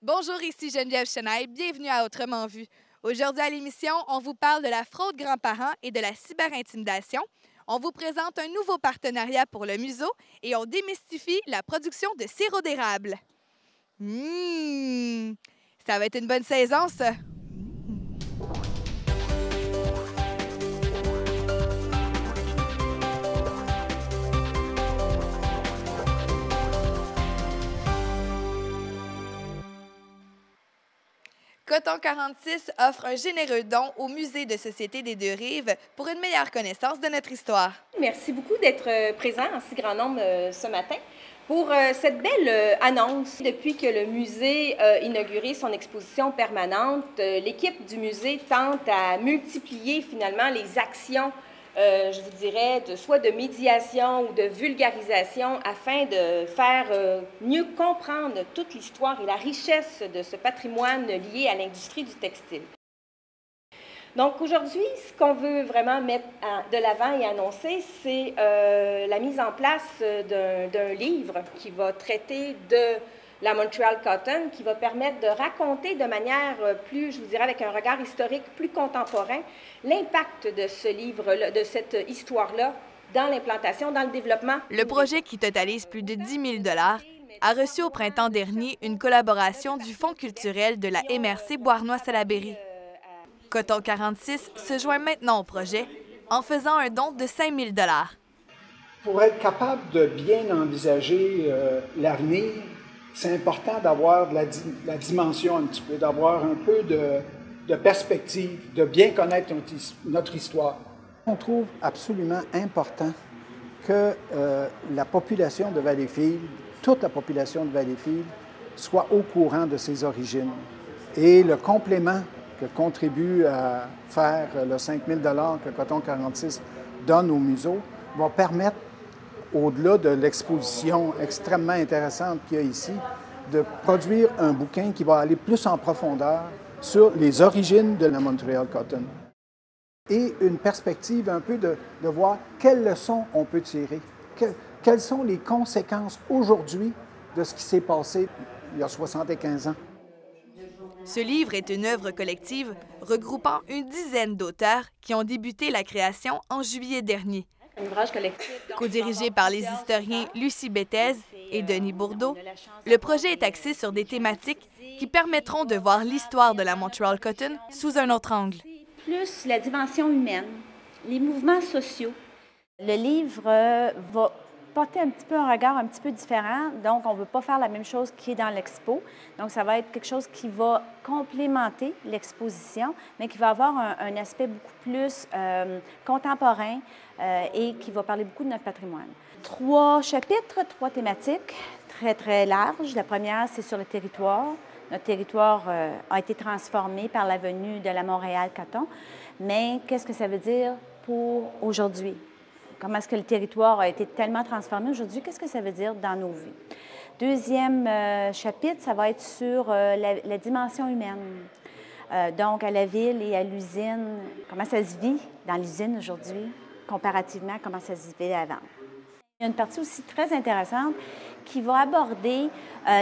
Bonjour, ici Geneviève Chenaille. Bienvenue à Autrement vu. Aujourd'hui à l'émission, on vous parle de la fraude grands-parents et de la cyberintimidation. On vous présente un nouveau partenariat pour le museau et on démystifie la production de sirop d'érable. Ça va être une bonne saison, ça. Coton 46 offre un généreux don au Musée de Société des Deux-Rives pour une meilleure connaissance de notre histoire. Merci beaucoup d'être présent en si grand nombre ce matin pour cette belle annonce. Depuis que le musée a inauguré son exposition permanente, l'équipe du musée tente à multiplier finalement les actions, je vous dirais, soit de médiation ou de vulgarisation afin de faire mieux comprendre toute l'histoire et la richesse de ce patrimoine lié à l'industrie du textile. Donc aujourd'hui, ce qu'on veut vraiment mettre de l'avant et annoncer, c'est la mise en place d'un livre qui va traiter de la Montreal Cotton, qui va permettre de raconter de manière plus, je vous dirais, avec un regard historique plus contemporain, l'impact de ce livre-là, de cette histoire-là, dans l'implantation, dans le développement. Le projet, qui totalise plus de 10 000 $ a reçu au printemps dernier une collaboration du Fonds culturel de la MRC Beauharnois-Salaberry. Coton 46 se joint maintenant au projet en faisant un don de 5 000 $. Pour être capable de bien envisager l'avenir, c'est important d'avoir la dimension un petit peu, d'avoir un peu de perspective, de bien connaître notre histoire. On trouve absolument important que la population de Valleyfield, toute la population de Valleyfield, soit au courant de ses origines. Et le complément que contribue à faire le 5 000 $ que Coton 46 donne au museau va permettre, au-delà de l'exposition extrêmement intéressante qu'il y a ici, de produire un bouquin qui va aller plus en profondeur sur les origines de la Montreal Cotton et une perspective un peu de voir quelles leçons on peut tirer, quelles sont les conséquences aujourd'hui de ce qui s'est passé il y a 75 ans. Ce livre est une œuvre collective regroupant une dizaine d'auteurs qui ont débuté la création en juillet dernier. Un ouvrage collectif. Co-dirigé par les historiens Lucie Bethez et Denis Bourdeau, le projet est axé sur des thématiques qui permettront de voir l'histoire de la Montreal Cotton sous un autre angle. Plus la dimension humaine, les mouvements sociaux. Le livre va porter un petit peu un regard un petit peu différent, donc on ne veut pas faire la même chose qui est dans l'expo. Donc ça va être quelque chose qui va complémenter l'exposition, mais qui va avoir un aspect beaucoup plus contemporain et qui va parler beaucoup de notre patrimoine. 3 chapitres, 3 thématiques très, très larges. La première, c'est sur le territoire. Notre territoire a été transformé par la venue de la Montréal Cotton, mais qu'est-ce que ça veut dire pour aujourd'hui? Comment est-ce que le territoire a été tellement transformé aujourd'hui? Qu'est-ce que ça veut dire dans nos vies? Deuxième chapitre, ça va être sur la dimension humaine. Donc, à la ville et à l'usine, comment ça se vit dans l'usine aujourd'hui, comparativement à comment ça se vivait avant. Il y a une partie aussi très intéressante qui va aborder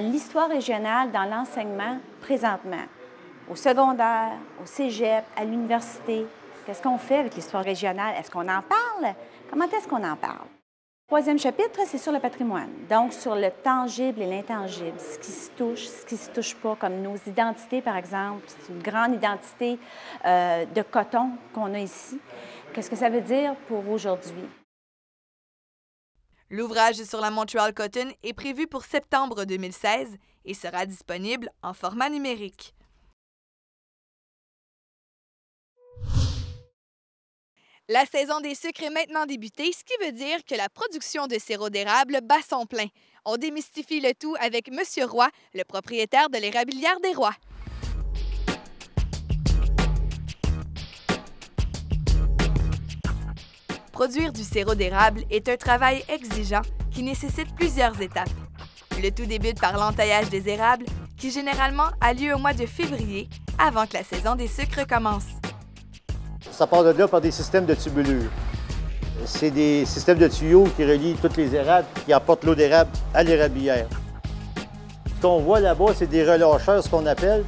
l'histoire régionale dans l'enseignement présentement, au secondaire, au cégep, à l'université. Qu'est-ce qu'on fait avec l'histoire régionale? Est-ce qu'on en parle? Comment est-ce qu'on en parle? Troisième chapitre, c'est sur le patrimoine, donc sur le tangible et l'intangible, ce qui se touche, ce qui ne se touche pas, comme nos identités, par exemple. C'est une grande identité de coton qu'on a ici. Qu'est-ce que ça veut dire pour aujourd'hui? L'ouvrage sur la Montreal Cotton est prévu pour septembre 2016 et sera disponible en format numérique. La saison des sucres est maintenant débutée, ce qui veut dire que la production de sirop d'érable bat son plein. On démystifie le tout avec Monsieur Roy, le propriétaire de l'érablière des Rois. Produire du sirop d'érable est un travail exigeant qui nécessite plusieurs étapes. Le tout débute par l'entaillage des érables, qui généralement a lieu au mois de février, avant que la saison des sucres commence. Ça part de là par des systèmes de tubulure. C'est des systèmes de tuyaux qui relient toutes les érables, qui apportent l'eau d'érable à l'érablière. Ce qu'on voit là-bas, c'est des relâcheurs, ce qu'on appelle.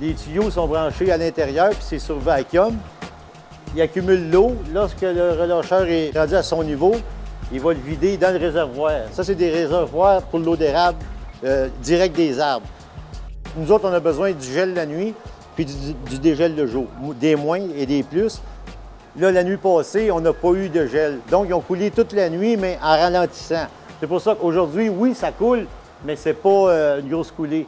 Les tuyaux sont branchés à l'intérieur, puis c'est sur vacuum. Il accumule l'eau. Lorsque le relâcheur est rendu à son niveau, il va le vider dans le réservoir. Ça, c'est des réservoirs pour l'eau d'érable direct des arbres. Nous autres, on a besoin du gel la nuit, puis du dégel le jour, des moins et des plus. Là, la nuit passée, on n'a pas eu de gel. Donc, ils ont coulé toute la nuit, mais en ralentissant. C'est pour ça qu'aujourd'hui, oui, ça coule, mais c'est pas une grosse coulée.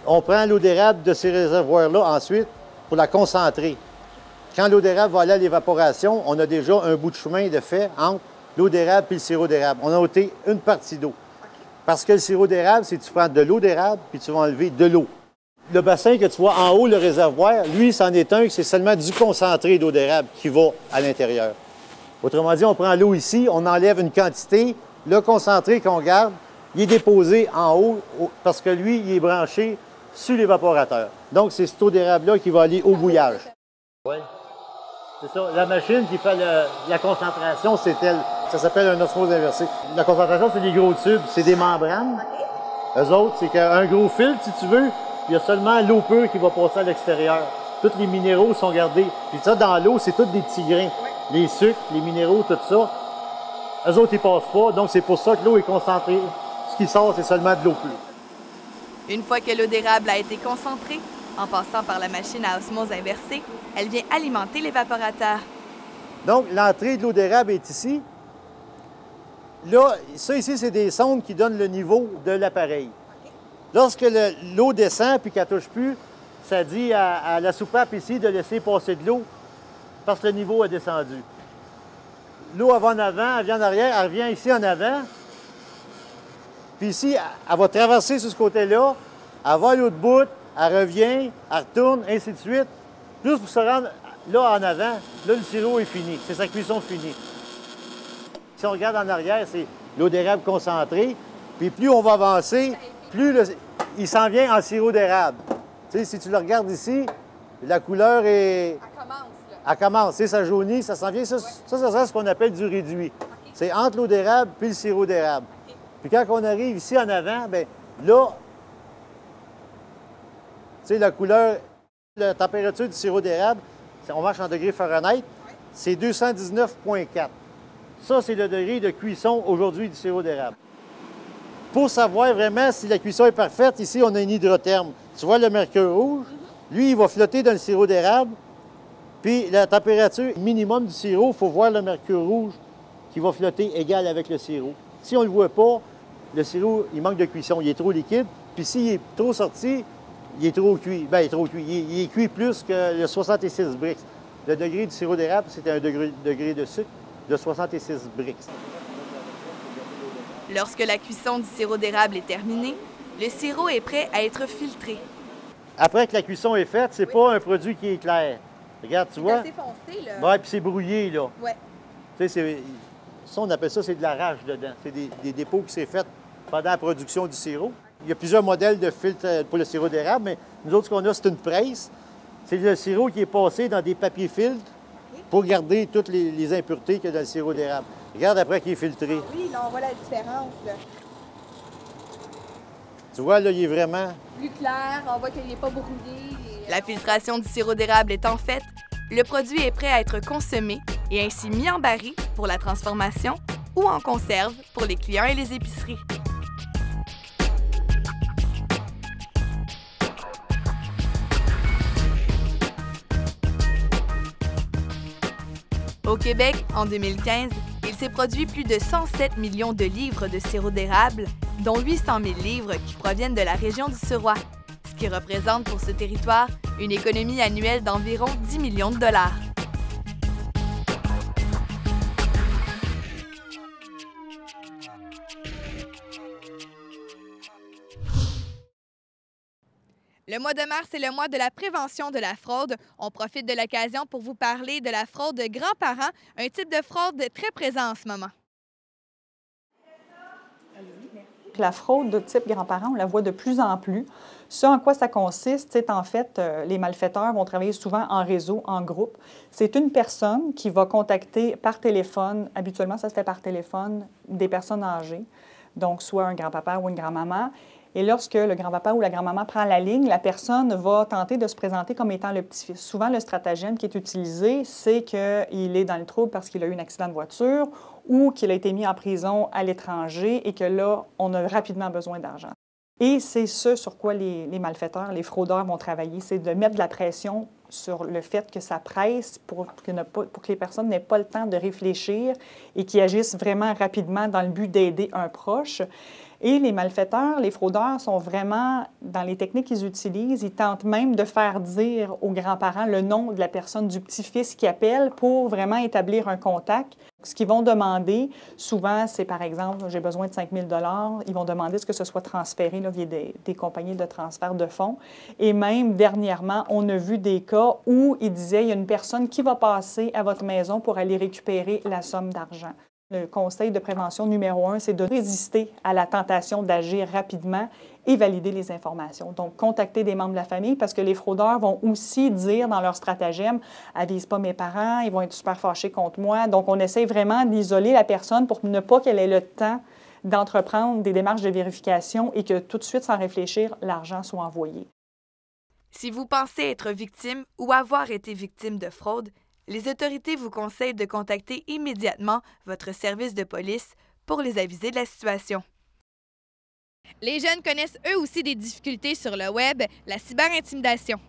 On prend l'eau d'érable de ces réservoirs-là ensuite pour la concentrer. Quand l'eau d'érable va aller à l'évaporation, on a déjà un bout de chemin de fait entre l'eau d'érable et le sirop d'érable. On a ôté une partie d'eau. Parce que le sirop d'érable, c'est que tu prends de l'eau d'érable puis tu vas enlever de l'eau. Le bassin que tu vois en haut, le réservoir, lui, c'en est un que c'est seulement du concentré d'eau d'érable qui va à l'intérieur. Autrement dit, on prend l'eau ici, on enlève une quantité, le concentré qu'on garde, il est déposé en haut parce que lui, il est branché sur l'évaporateur. Donc, c'est cette eau d'érable-là qui va aller au bouillage. Oui, c'est ça. La machine qui fait la concentration, c'est elle. Ça s'appelle un osmose inversée. La concentration, c'est des gros tubes, c'est des membranes. Eux autres, c'est un gros filtre, si tu veux. Il y a seulement l'eau pure qui va passer à l'extérieur. Tous les minéraux sont gardés. Puis ça, dans l'eau, c'est tous des petits grains. Les sucres, les minéraux, tout ça. Eux autres, ils passent pas. Donc, c'est pour ça que l'eau est concentrée. Ce qui sort, c'est seulement de l'eau pure. Une fois que l'eau d'érable a été concentrée, en passant par la machine à osmose inversée, elle vient alimenter l'évaporateur. Donc, l'entrée de l'eau d'érable est ici. Là, ça ici, c'est des sondes qui donnent le niveau de l'appareil. Lorsque l'eau descend puis qu'elle ne touche plus, ça dit à la soupape ici de laisser passer de l'eau parce que le niveau a descendu. L'eau, elle va en avant, elle vient en arrière, elle revient ici en avant. Puis ici, elle va traverser sur ce côté-là, elle va à l'autre bout, elle revient, elle retourne, ainsi de suite. Juste pour se rendre là en avant, là, le sirop est fini. C'est sa cuisson finie. Si on regarde en arrière, c'est l'eau d'érable concentrée. Puis plus on va avancer, plus il s'en vient en sirop d'érable. Tu sais, si tu le regardes ici, la couleur est... Elle commence, ça jaunit, ça s'en vient. Ça c'est ce qu'on appelle du réduit. Okay. C'est entre l'eau d'érable puis le sirop d'érable. Okay. Puis quand on arrive ici en avant, bien là, tu sais, la couleur, la température du sirop d'érable, on marche en degrés Fahrenheit, c'est 219,4. Ça, c'est le degré de cuisson aujourd'hui du sirop d'érable. Pour savoir vraiment si la cuisson est parfaite, ici, on a un hydrotherme. Tu vois le mercure rouge? Lui, il va flotter dans le sirop d'érable. Puis la température minimum du sirop, il faut voir le mercure rouge qui va flotter égal avec le sirop. Si on ne le voit pas, le sirop, il manque de cuisson, il est trop liquide. Puis s'il est trop sorti, il est trop cuit. Bien, il est trop cuit. Il est cuit plus que le 66 Brix. Le degré du sirop d'érable, c'est un degré de sucre de 66 Brix. Lorsque la cuisson du sirop d'érable est terminée, le sirop est prêt à être filtré. Après que la cuisson est faite, c'est pas un produit qui est clair. Regarde, tu vois? C'est assez foncé, là. Oui, puis c'est brouillé, là. Oui. Tu sais, ça, on appelle ça, c'est de la rage dedans. C'est des dépôts qui s'est fait pendant la production du sirop. Il y a plusieurs modèles de filtres pour le sirop d'érable, mais nous autres, ce qu'on a, c'est une presse. C'est le sirop qui est passé dans des papiers filtres pour garder toutes les impuretés qu'il y a dans le sirop d'érable. Regarde après qu'il est filtré. Oui, là, on voit la différence, là. Tu vois, là, il est vraiment... Plus clair, on voit qu'il n'est pas brouillé. La filtration du sirop d'érable étant faite, le produit est prêt à être consommé et ainsi mis en baril pour la transformation ou en conserve pour les clients et les épiceries. Au Québec, en 2015, il s'est produit plus de 107 millions de livres de sirop d'érable, dont 800 000 livres qui proviennent de la région du Suroît, ce qui représente pour ce territoire une économie annuelle d'environ 10 millions de dollars. Le mois de mars est le mois de la prévention de la fraude. On profite de l'occasion pour vous parler de la fraude de grands-parents, un type de fraude très présent en ce moment. La fraude de type grands-parents, on la voit de plus en plus. Ce en quoi ça consiste, c'est en fait, les malfaiteurs vont travailler souvent en réseau, en groupe. C'est une personne qui va contacter par téléphone, habituellement ça se fait par téléphone, des personnes âgées, donc soit un grand-papa ou une grand-maman, Et lorsque le grand-papa ou la grand-maman prend la ligne, la personne va tenter de se présenter comme étant le petit-fils. Souvent, le stratagème qui est utilisé, c'est qu'il est dans le trouble parce qu'il a eu un accident de voiture ou qu'il a été mis en prison à l'étranger et que là, on a rapidement besoin d'argent. Et c'est ce sur quoi les malfaiteurs, les fraudeurs vont travailler, c'est de mettre de la pression sur le fait que ça presse pour que les personnes n'aient pas le temps de réfléchir et qu'ils agissent vraiment rapidement dans le but d'aider un proche. Et les malfaiteurs, les fraudeurs sont vraiment, dans les techniques qu'ils utilisent, ils tentent même de faire dire aux grands-parents le nom de la personne, du petit-fils qui appelle pour vraiment établir un contact. Ce qu'ils vont demander, souvent, c'est par exemple, j'ai besoin de 5 000 $. Ils vont demander ce que ce soit transféré là, via des compagnies de transfert de fonds. Et même, dernièrement, on a vu des cas où ils disaient, il y a une personne qui va passer à votre maison pour aller récupérer la somme d'argent. Le conseil de prévention numéro 1, c'est de résister à la tentation d'agir rapidement et valider les informations. Donc, contacter des membres de la famille parce que les fraudeurs vont aussi dire dans leur stratagème « avise pas mes parents, ils vont être super fâchés contre moi ». Donc, on essaie vraiment d'isoler la personne pour ne pas qu'elle ait le temps d'entreprendre des démarches de vérification et que tout de suite, sans réfléchir, l'argent soit envoyé. Si vous pensez être victime ou avoir été victime de fraude, les autorités vous conseillent de contacter immédiatement votre service de police pour les aviser de la situation. Les jeunes connaissent eux aussi des difficultés sur le web, la cyberintimidation.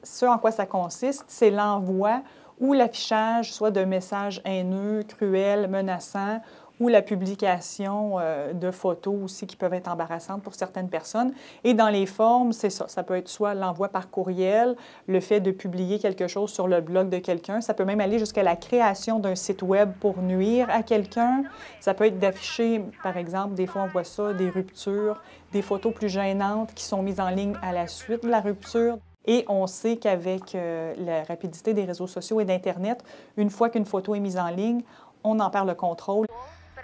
Ce en quoi ça consiste, c'est l'envoi ou l'affichage soit de messages haineux, cruels, menaçants, ou la publication de photos aussi qui peuvent être embarrassantes pour certaines personnes. Et dans les formes, c'est ça. Ça peut être soit l'envoi par courriel, le fait de publier quelque chose sur le blog de quelqu'un. Ça peut même aller jusqu'à la création d'un site web pour nuire à quelqu'un. Ça peut être d'afficher, par exemple, des fois on voit ça, des ruptures, des photos plus gênantes qui sont mises en ligne à la suite de la rupture. Et on sait qu'avec la rapidité des réseaux sociaux et d'Internet, une fois qu'une photo est mise en ligne, on en perd le contrôle.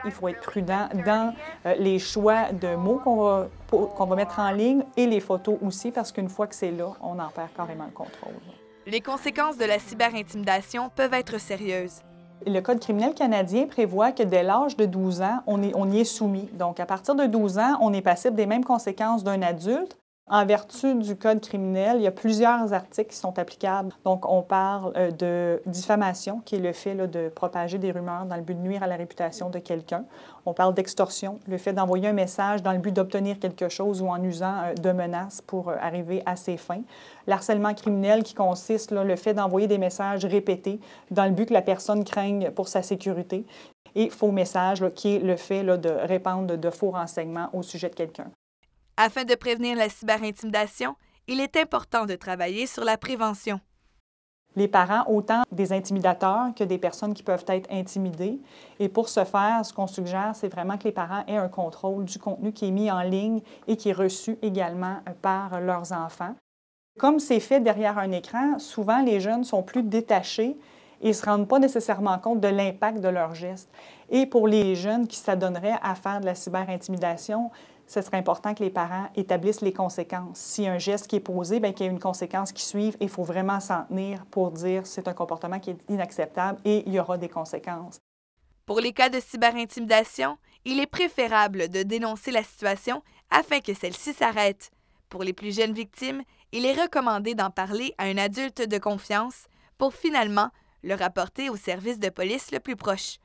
Il faut être prudent dans les choix de mots qu'on va mettre en ligne et les photos aussi, parce qu'une fois que c'est là, on en perd carrément le contrôle. Les conséquences de la cyberintimidation peuvent être sérieuses. Le Code criminel canadien prévoit que dès l'âge de 12 ans, on y est soumis. Donc, à partir de 12 ans, on est passible des mêmes conséquences d'un adulte. En vertu du Code criminel, il y a plusieurs articles qui sont applicables. Donc, on parle de diffamation, qui est le fait là, de propager des rumeurs dans le but de nuire à la réputation de quelqu'un. On parle d'extorsion, le fait d'envoyer un message dans le but d'obtenir quelque chose ou en usant de menaces pour arriver à ses fins. L'harcèlement criminel, qui consiste là, le fait d'envoyer des messages répétés dans le but que la personne craigne pour sa sécurité. Et faux message, là, qui est le fait là, de répandre de faux renseignements au sujet de quelqu'un. Afin de prévenir la cyberintimidation, il est important de travailler sur la prévention. Les parents, autant des intimidateurs que des personnes qui peuvent être intimidées. Et pour ce faire, ce qu'on suggère, c'est vraiment que les parents aient un contrôle du contenu qui est mis en ligne et qui est reçu également par leurs enfants. Comme c'est fait derrière un écran, souvent les jeunes sont plus détachés et ne se rendent pas nécessairement compte de l'impact de leurs gestes. Et pour les jeunes qui s'adonneraient à faire de la cyberintimidation, ce serait important que les parents établissent les conséquences. Si y a un geste qui est posé, bien qu'il y ait une conséquence qui suive, il faut vraiment s'en tenir pour dire que c'est un comportement qui est inacceptable et il y aura des conséquences. Pour les cas de cyberintimidation, il est préférable de dénoncer la situation afin que celle-ci s'arrête. Pour les plus jeunes victimes, il est recommandé d'en parler à un adulte de confiance pour finalement le rapporter au service de police le plus proche.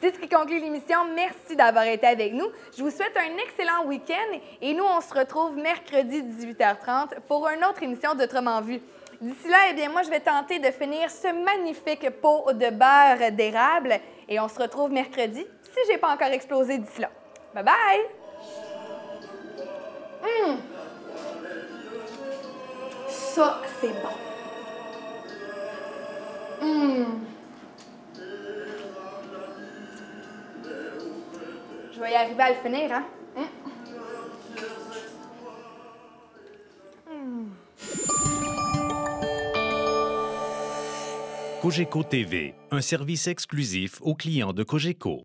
C'est ce qui conclut l'émission. Merci d'avoir été avec nous. Je vous souhaite un excellent week-end et nous, on se retrouve mercredi 18h30 pour une autre émission d'Autrement Vu. D'ici là, eh bien, moi, je vais tenter de finir ce magnifique pot de beurre d'érable et on se retrouve mercredi si je n'ai pas encore explosé d'ici là. Bye bye! Ça, c'est bon. Je vais y arriver à le finir, hein? Cogeco TV, un service exclusif aux clients de Cogeco.